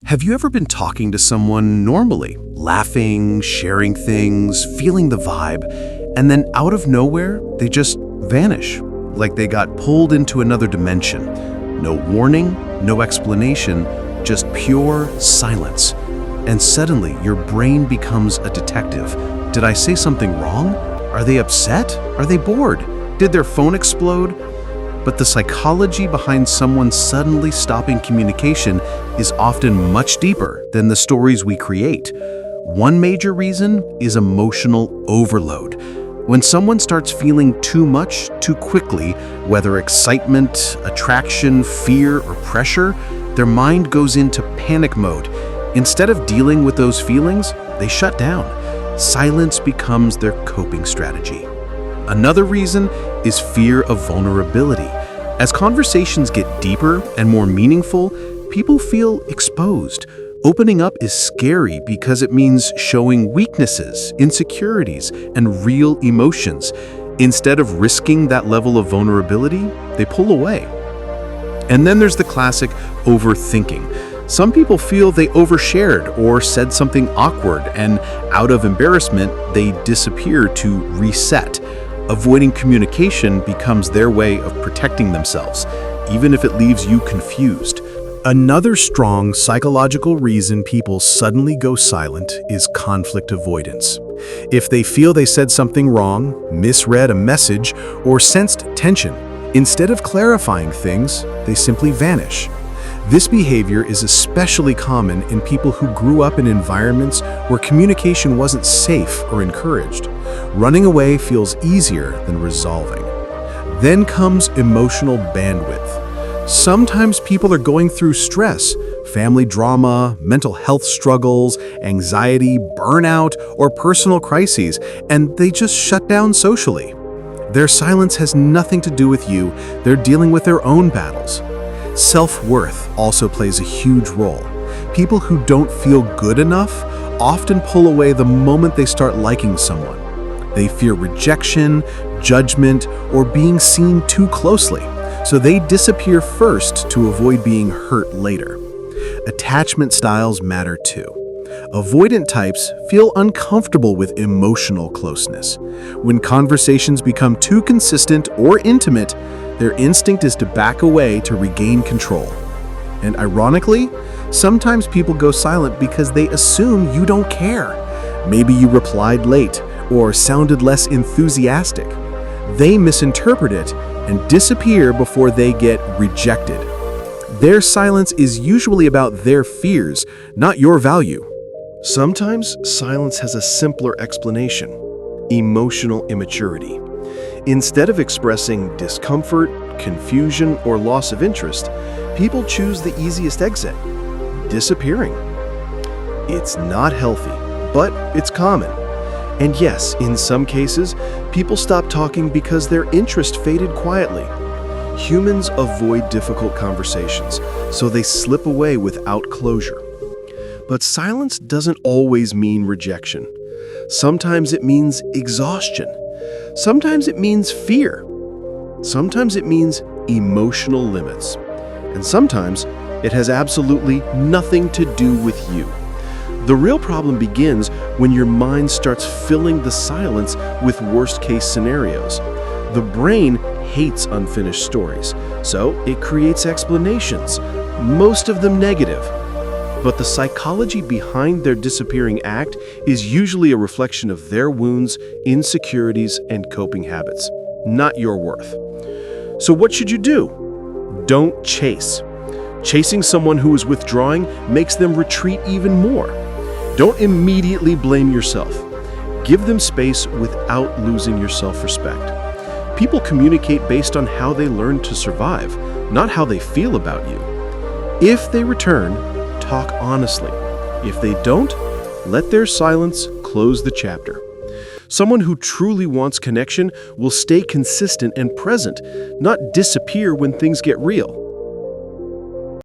Have you ever been talking to someone normally, laughing, sharing things, feeling the vibe, and then out of nowhere, they just vanish, like they got pulled into another dimension? No warning, no explanation, just pure silence. And suddenly, your brain becomes a detective. Did I say something wrong? Are they upset? Are they bored? Did their phone explode? But the psychology behind someone suddenly stopping communication is often much deeper than the stories we create. One major reason is emotional overload. When someone starts feeling too much too quickly, whether excitement, attraction, fear, or pressure, their mind goes into panic mode. Instead of dealing with those feelings, they shut down. Silence becomes their coping strategy. Another reason is fear of vulnerability. As conversations get deeper and more meaningful, people feel exposed. Opening up is scary because it means showing weaknesses, insecurities, and real emotions. Instead of risking that level of vulnerability, they pull away. And then there's the classic overthinking. Some people feel they overshared or said something awkward, and out of embarrassment, they disappear to reset. Avoiding communication becomes their way of protecting themselves, even if it leaves you confused. Another strong psychological reason people suddenly go silent is conflict avoidance. If they feel they said something wrong, misread a message, or sensed tension, instead of clarifying things, they simply vanish. This behavior is especially common in people who grew up in environments where communication wasn't safe or encouraged. Running away feels easier than resolving. Then comes emotional bandwidth. Sometimes people are going through stress, family drama, mental health struggles, anxiety, burnout, or personal crises, and they just shut down socially. Their silence has nothing to do with you. They're dealing with their own battles. Self-worth also plays a huge role. People who don't feel good enough often pull away the moment they start liking someone. They fear rejection, judgment, or being seen too closely, so they disappear first to avoid being hurt later. Attachment styles matter too. Avoidant types feel uncomfortable with emotional closeness. When conversations become too consistent or intimate, their instinct is to back away to regain control. And ironically, sometimes people go silent because they assume you don't care. Maybe you replied late or sounded less enthusiastic. They misinterpret it and disappear before they get rejected. Their silence is usually about their fears, not your value. Sometimes silence has a simpler explanation: emotional immaturity. Instead of expressing discomfort, confusion, or loss of interest, people choose the easiest exit: disappearing. It's not healthy, but it's common. And yes, in some cases, people stop talking because their interest faded quietly. Humans avoid difficult conversations, so they slip away without closure. But silence doesn't always mean rejection. Sometimes it means exhaustion. Sometimes it means fear. Sometimes it means emotional limits. And sometimes it has absolutely nothing to do with you. The real problem begins when your mind starts filling the silence with worst-case scenarios. The brain hates unfinished stories, so it creates explanations, most of them negative. But the psychology behind their disappearing act is usually a reflection of their wounds, insecurities, and coping habits, not your worth. So what should you do? Don't chase. Chasing someone who is withdrawing makes them retreat even more. Don't immediately blame yourself. Give them space without losing your self-respect. People communicate based on how they learn to survive, not how they feel about you. If they return, talk honestly. If they don't, let their silence close the chapter. Someone who truly wants connection will stay consistent and present, not disappear when things get real.